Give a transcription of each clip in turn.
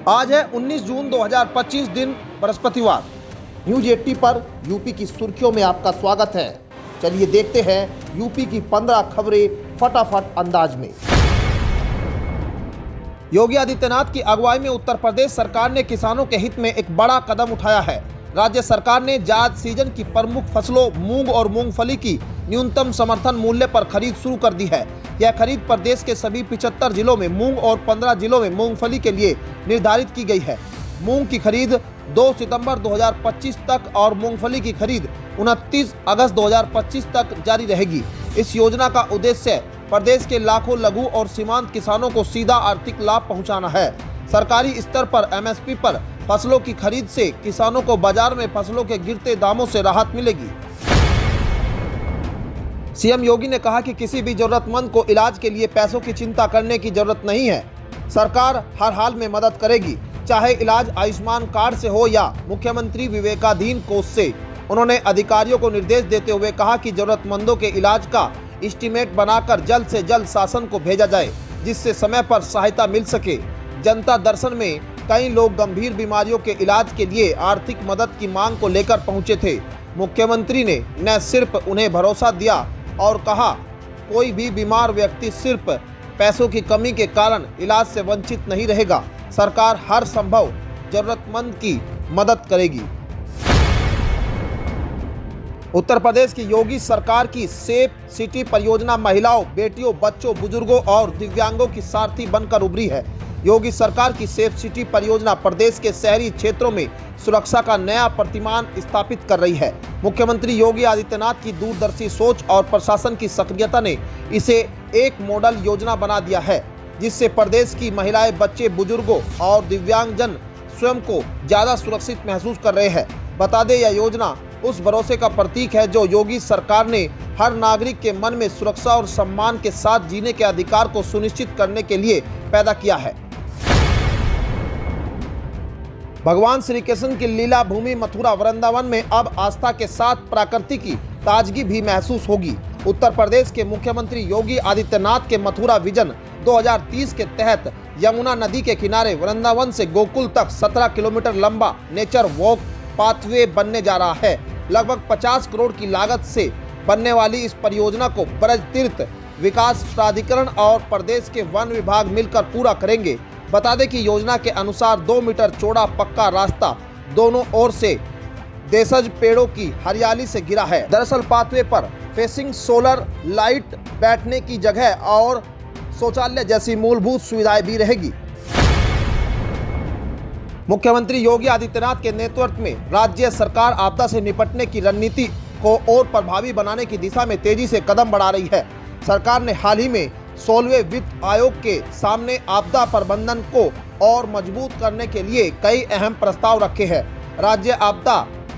आज है 19 जून 2025 दिन बृहस्पतिवार। न्यूज 80 पर यूपी की सुर्खियों में आपका स्वागत है। चलिए देखते हैं यूपी की 15 खबरें फटाफट अंदाज में। योगी आदित्यनाथ की अगुवाई में उत्तर प्रदेश सरकार ने किसानों के हित में एक बड़ा कदम उठाया है। राज्य सरकार ने जायद सीजन की प्रमुख फसलों मूंग और मूंगफली की न्यूनतम समर्थन मूल्य पर खरीद शुरू कर दी है। यह खरीद प्रदेश के सभी 75 जिलों में मूंग और 15 जिलों में मूंगफली के लिए निर्धारित की गई है। मूंग की खरीद 2 सितंबर 2025 तक और मूंगफली की खरीद 29 अगस्त 2025 तक जारी रहेगी। इस योजना का उद्देश्य प्रदेश के लाखों लघु और सीमांत किसानों को सीधा आर्थिक लाभ पहुंचाना है। सरकारी स्तर पर एमएसपी पर फसलों की खरीद से किसानों को बाजार में फसलों के गिरते दामों से राहत मिलेगी। सीएम योगी ने कहा कि किसी भी जरूरतमंद को इलाज के लिए पैसों की चिंता करने की जरूरत नहीं है। सरकार हर हाल में मदद करेगी, चाहे इलाज आयुष्मान कार्ड से हो या मुख्यमंत्री विवेकाधीन कोष से। उन्होंने अधिकारियों को निर्देश देते हुए कहा कि जरूरतमंदों के इलाज का एस्टीमेट बनाकर जल्द से जल्द शासन को भेजा जाए, जिससे समय पर सहायता मिल सके। जनता दर्शन में कई लोग गंभीर बीमारियों के इलाज के लिए आर्थिक मदद की मांग को लेकर पहुंचे थे। मुख्यमंत्री ने न सिर्फ उन्हें भरोसा दिया और कहा कोई भी बीमार व्यक्ति सिर्फ पैसों की कमी के कारण इलाज से वंचित नहीं रहेगा। सरकार हर संभव जरूरतमंद की मदद करेगी। उत्तर प्रदेश की योगी सरकार की सेफ सिटी परियोजना महिलाओं, बेटियों, बच्चों, बुजुर्गों और दिव्यांगों की सारथी बनकर उभरी है। योगी सरकार की सेफ सिटी परियोजना प्रदेश के शहरी क्षेत्रों में सुरक्षा का नया प्रतिमान स्थापित कर रही है। मुख्यमंत्री योगी आदित्यनाथ की दूरदर्शी सोच और प्रशासन की सक्रियता ने इसे एक मॉडल योजना बना दिया है, जिससे प्रदेश की महिलाएं, बच्चे, बुजुर्गों और दिव्यांगजन स्वयं को ज्यादा सुरक्षित महसूस कर रहे हैं। बता दें, यह योजना उस भरोसे का प्रतीक है जो योगी सरकार ने हर नागरिक के मन में सुरक्षा और सम्मान के साथ जीने के अधिकार को सुनिश्चित करने के लिए पैदा किया है। भगवान श्री कृष्ण की लीला भूमि मथुरा वृंदावन में अब आस्था के साथ प्रकृति की ताजगी भी महसूस होगी। उत्तर प्रदेश के मुख्यमंत्री योगी आदित्यनाथ के मथुरा विजन 2030 के तहत यमुना नदी के किनारे वृंदावन से गोकुल तक 17 किलोमीटर लंबा नेचर वॉक पाथवे बनने जा रहा है। लगभग 50 करोड़ की लागत से बनने वाली इस परियोजना को ब्रज तीर्थ विकास प्राधिकरण और प्रदेश के वन विभाग मिलकर पूरा करेंगे। बता दें कि योजना के अनुसार 2 मीटर चौड़ा पक्का रास्ता दोनों ओर से देशज पेड़ों की हरियाली से घिरा है। दरअसल पाथवे पर फेसिंग सोलर लाइट, बैठने की जगह और शौचालय जैसी मूलभूत सुविधाएं भी रहेगी। मुख्यमंत्री योगी आदित्यनाथ के नेतृत्व में राज्य सरकार आपदा से निपटने की रणनीति को और प्रभावी बनाने की दिशा में तेजी से कदम बढ़ा रही है। सरकार ने हाल ही में 16वें वित्त आयोग के सामने आपदा प्रबंधन को और मजबूत करने के लिए कई अहम प्रस्ताव रखे हैं। राज्य आपदा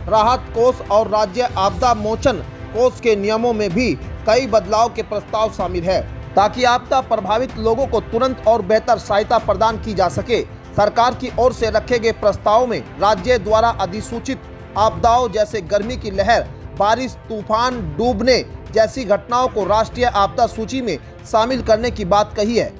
राहत कोष और राज्य आपदा मोचन कोष के नियमों में भी कई बदलाव के प्रस्ताव शामिल है, ताकि आपदा प्रभावित लोगों को तुरंत और बेहतर सहायता प्रदान की जा सके। सरकार की ओर से रखे गए प्रस्ताव में राज्य द्वारा अधिसूचित आपदाओं जैसे गर्मी की लहर, बारिश, तूफान, डूबने जैसी घटनाओं को राष्ट्रीय आपदा सूची में शामिल करने की बात कही है।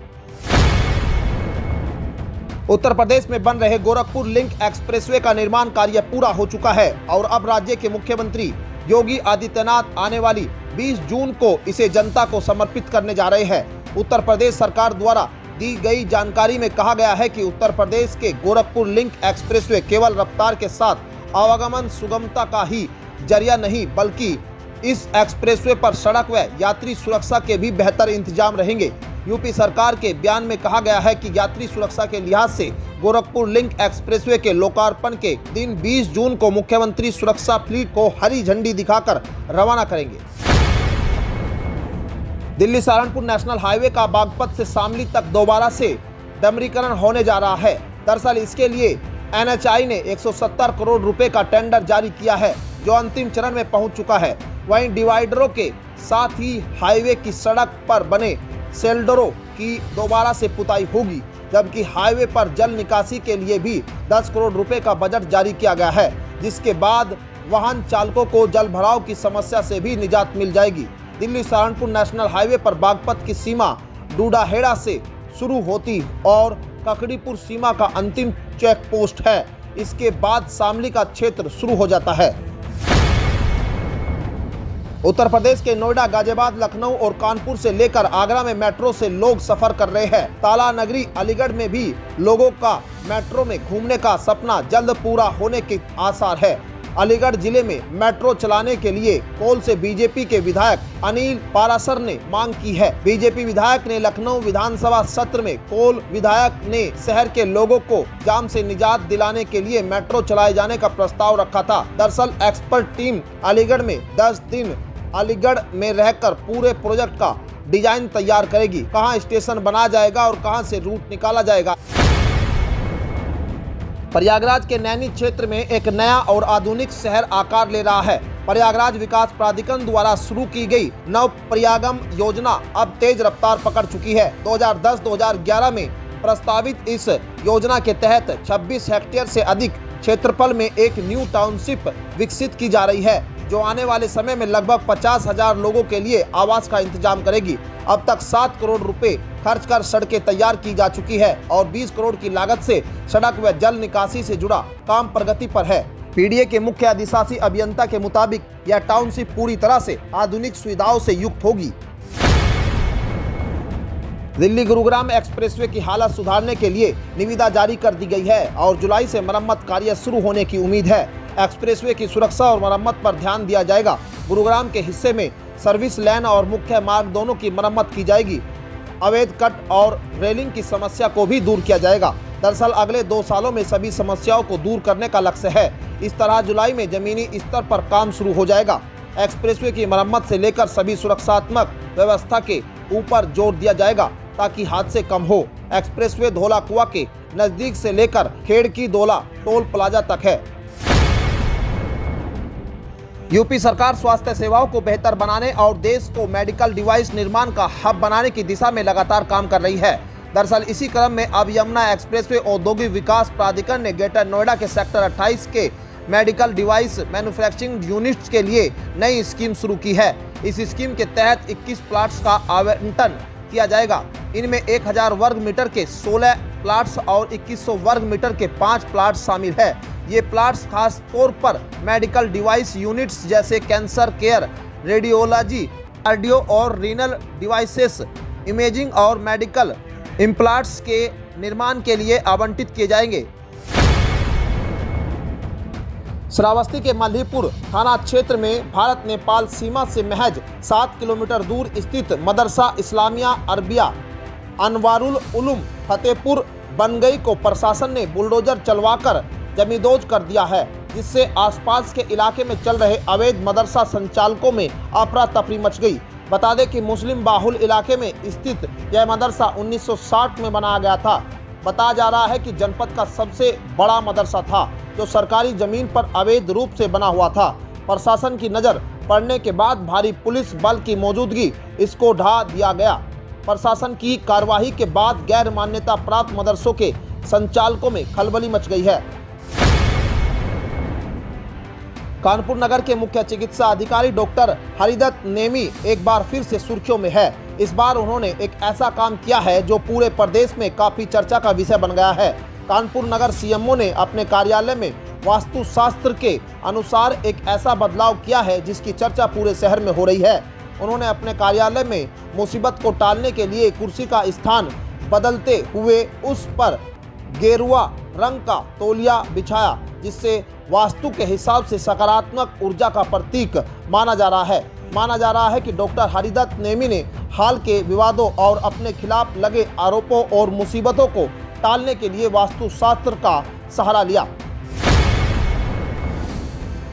उत्तर प्रदेश में बन रहे गोरखपुर लिंक एक्सप्रेसवे का निर्माण कार्य पूरा हो चुका है और अब राज्य के मुख्यमंत्री योगी आदित्यनाथ आने वाली 20 जून को इसे जनता को समर्पित करने जा रहे हैं। उत्तर प्रदेश सरकार द्वारा दी गई जानकारी में कहा गया है कि उत्तर प्रदेश के गोरखपुर लिंक एक्सप्रेसवे केवल रफ्तार के साथ आवागमन सुगमता का ही जरिया नहीं, बल्कि इस एक्सप्रेसवे पर सड़क व यात्री सुरक्षा के भी बेहतर इंतजाम रहेंगे। यूपी सरकार के बयान में कहा गया है कि यात्री सुरक्षा के लिहाज से गोरखपुर लिंक एक्सप्रेसवे के लोकार्पण के दिन 20 जून को मुख्यमंत्री सुरक्षा फ्लीट को हरी झंडी दिखाकर रवाना करेंगे। दिल्ली सहारनपुर नेशनल हाईवे का बागपत से शामली तक दोबारा से डमरीकरण होने जा रहा है। दरअसल इसके लिए एनएचआई ने 170 करोड़ रुपए का टेंडर जारी किया है, जो अंतिम चरण में पहुंच चुका है। वहीं डिवाइडरों के साथ ही हाईवे की सड़क पर बने सेल्डरों की दोबारा से पुताई होगी, जबकि हाईवे पर जल निकासी के लिए भी 10 करोड़ रुपए का बजट जारी किया गया है, जिसके बाद वाहन चालकों को जल भराव की समस्या से भी निजात मिल जाएगी। दिल्ली सहारनपुर नेशनल हाईवे पर बागपत की सीमा डूडाहेड़ा से शुरू होती और ककड़ीपुर सीमा का अंतिम चेक पोस्ट है। इसके बाद शामली का क्षेत्र शुरू हो जाता है। उत्तर प्रदेश के नोएडा, गाजियाबाद, लखनऊ और कानपुर से लेकर आगरा में मेट्रो से लोग सफर कर रहे हैं। ताला नगरी अलीगढ़ में भी लोगों का मेट्रो में घूमने का सपना जल्द पूरा होने के आसार है। अलीगढ़ जिले में मेट्रो चलाने के लिए कोल से बीजेपी के विधायक अनिल पाराशर ने मांग की है। बीजेपी विधायक ने लखनऊ विधानसभा सत्र में कोल विधायक ने शहर के लोगों को जाम से निजात दिलाने के लिए मेट्रो चलाए जाने का प्रस्ताव रखा था। दरअसल एक्सपर्ट टीम अलीगढ़ में 10 दिन अलीगढ़ में रहकर पूरे प्रोजेक्ट का डिजाइन तैयार करेगी। कहां स्टेशन बना जाएगा और कहां से रूट निकाला जाएगा। प्रयागराज के नैनी क्षेत्र में एक नया और आधुनिक शहर आकार ले रहा है। प्रयागराज विकास प्राधिकरण द्वारा शुरू की गई नव प्रयागम योजना अब तेज रफ्तार पकड़ चुकी है। 2010-2011 में प्रस्तावित इस योजना के तहत 26 हेक्टेयर से अधिक क्षेत्रफल में एक न्यू टाउनशिप विकसित की जा रही है, जो आने वाले समय में लगभग 50,000 लोगों के लिए आवास का इंतजाम करेगी। अब तक 7 करोड़ रुपए खर्च कर सड़कें तैयार की जा चुकी है और 20 करोड़ की लागत से सड़क व जल निकासी से जुड़ा काम प्रगति पर है। पीडीए के मुख्य अधिशासी अभियंता के मुताबिक यह टाउनशिप पूरी तरह से आधुनिक सुविधाओं से युक्त होगी। दिल्ली गुरुग्राम एक्सप्रेसवे की हालत सुधारने के लिए निविदा जारी कर दी गई है और जुलाई से मरम्मत कार्य शुरू होने की उम्मीद है। एक्सप्रेसवे की सुरक्षा और मरम्मत पर ध्यान दिया जाएगा। गुरुग्राम के हिस्से में सर्विस लेन और मुख्य मार्ग दोनों की मरम्मत की जाएगी। अवैध कट और रेलिंग की समस्या को भी दूर किया जाएगा। दरअसल अगले 2 सालों में सभी समस्याओं को दूर करने का लक्ष्य है। इस तरह जुलाई में जमीनी स्तर पर काम शुरू हो जाएगा। एक्सप्रेसवे की मरम्मत से लेकर सभी सुरक्षात्मक व्यवस्था के ऊपर जोर दिया जाएगा ताकि हादसे कम हो। एक्सप्रेसवे धौला कुआं के नजदीक से लेकर खेड़की धौला टोल प्लाजा तक है। यूपी सरकार स्वास्थ्य सेवाओं को बेहतर बनाने और देश को मेडिकल डिवाइस निर्माण का हब बनाने की दिशा में लगातार काम कर रही है। दरअसल इसी क्रम में अब यमुना एक्सप्रेसवे औद्योगिक विकास प्राधिकरण ने ग्रेटर नोएडा के सेक्टर 28 के मेडिकल डिवाइस मैन्युफैक्चरिंग यूनिट्स के लिए नई स्कीम शुरू की है। इस स्कीम के तहत 21 प्लाट्स का आवंटन किया जाएगा। इनमें 1000 वर्ग मीटर के 16 प्लाट्स और 2100 वर्ग मीटर के 5 प्लाट्स शामिल है। ये प्लाट्स खास तौर पर मेडिकल डिवाइस यूनिट्स जैसे कैंसर केयर, रेडियोलॉजी, कार्डियो और रीनल डिवाइसेस, इमेजिंग और मेडिकल इम्प्लांट्स के निर्माण के लिए आवंटित किए जाएंगे। श्रावस्ती के मल्हीपुर थाना क्षेत्र में भारत नेपाल सीमा से महज 7 किलोमीटर दूर स्थित मदरसा इस्लामिया अरबिया अनवारुल उलूम फतेहपुर बनगई को प्रशासन ने बुलडोजर चलवाकर जमींदोज कर दिया है, जिससे आसपास के इलाके में चल रहे अवैध मदरसा संचालकों में अफरा तफरी मच गई। बता दें कि मुस्लिम बाहुल इलाके में स्थित यह मदरसा 1960 में बनाया गया था। बताया जा रहा है कि जनपद का सबसे बड़ा मदरसा था, जो सरकारी जमीन पर अवैध रूप से बना हुआ था। प्रशासन की नज़र पड़ने के बाद भारी पुलिस बल की मौजूदगी इसको ढा दिया गया। प्रशासन की कार्रवाई के बाद गैर मान्यता प्राप्त मदरसों के संचालकों में खलबली मच गई है। कानपुर नगर के मुख्य चिकित्सा अधिकारी डॉक्टर हरिदत्त नेमी एक बार फिर से सुर्खियों में है। इस बार उन्होंने एक ऐसा काम किया है जो पूरे प्रदेश में काफी चर्चा का विषय बन गया है। कानपुर नगर सीएमओ ने अपने कार्यालय में वास्तुशास्त्र के अनुसार एक ऐसा बदलाव किया है जिसकी चर्चा पूरे शहर में हो रही है। उन्होंने अपने कार्यालय में मुसीबत को टालने के लिए कुर्सी का स्थान बदलते हुए उस पर गेरुआ रंग का तौलिया बिछाया, जिससे वास्तु के हिसाब से सकारात्मक ऊर्जा का प्रतीक माना जा रहा है कि डॉक्टर हरिदत्त नेमी ने हाल के विवादों और अपने खिलाफ लगे आरोपों और मुसीबतों को टालने के लिए वास्तुशास्त्र का सहारा लिया।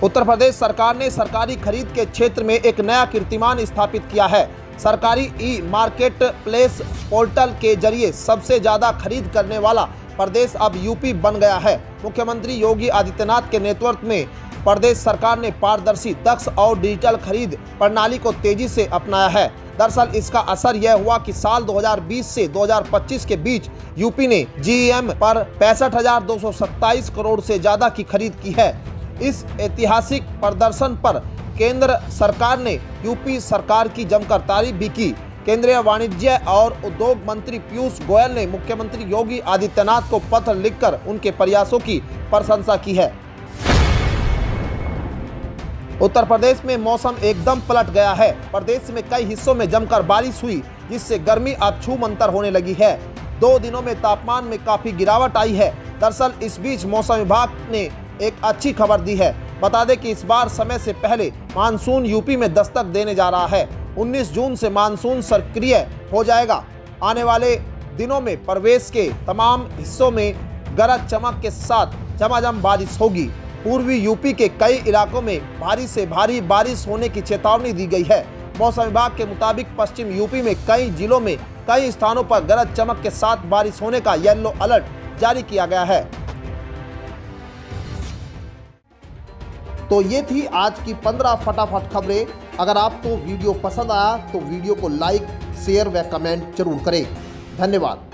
उत्तर प्रदेश सरकार ने सरकारी खरीद के क्षेत्र में एक नया कीर्तिमान स्थापित किया है। सरकारी ई मार्केट प्लेस पोर्टल के जरिए सबसे ज्यादा खरीद करने वाला प्रदेश अब यूपी बन गया है। मुख्यमंत्री योगी आदित्यनाथ के नेतृत्व में प्रदेश सरकार ने पारदर्शी, दक्ष और डिजिटल खरीद प्रणाली को तेजी से अपनाया है। दरअसल इसका असर यह हुआ कि साल 2020 से 2025 के बीच यूपी ने जीईएम पर 65,227 करोड़ से ज्यादा की खरीद की है। इस ऐतिहासिक प्रदर्शन पर केंद्र सरकार ने यूपी सरकार की जमकर तारीफ भी की। केंद्रीय वाणिज्य और उद्योग मंत्री पीयूष गोयल ने मुख्यमंत्री योगी आदित्यनाथ को पत्र लिखकर उनके प्रयासों की प्रशंसा की है। उत्तर प्रदेश में मौसम एकदम पलट गया है। प्रदेश में कई हिस्सों में जमकर बारिश हुई, जिससे गर्मी अब छूमंतर होने लगी है। 2 दिनों में तापमान में काफी गिरावट आई है। दरअसल इस बीच मौसम विभाग ने एक अच्छी खबर दी है। बता दें कि इस बार समय से पहले मानसून यूपी में दस्तक देने जा रहा है। 19 जून से मानसून सक्रिय हो जाएगा। आने वाले दिनों में प्रदेश के तमाम हिस्सों में गरज चमक के साथ झमाझम बारिश होगी। पूर्वी यूपी के कई इलाकों में भारी से भारी बारिश होने की चेतावनी दी गई है। मौसम विभाग के मुताबिक पश्चिम यूपी में कई जिलों में कई स्थानों पर गरज चमक के साथ बारिश होने का येलो अलर्ट जारी किया गया है। तो ये थी आज की 15 फटाफट खबरें। अगर आपको वीडियो पसंद आया तो वीडियो को लाइक, शेयर व कमेंट जरूर करें। धन्यवाद।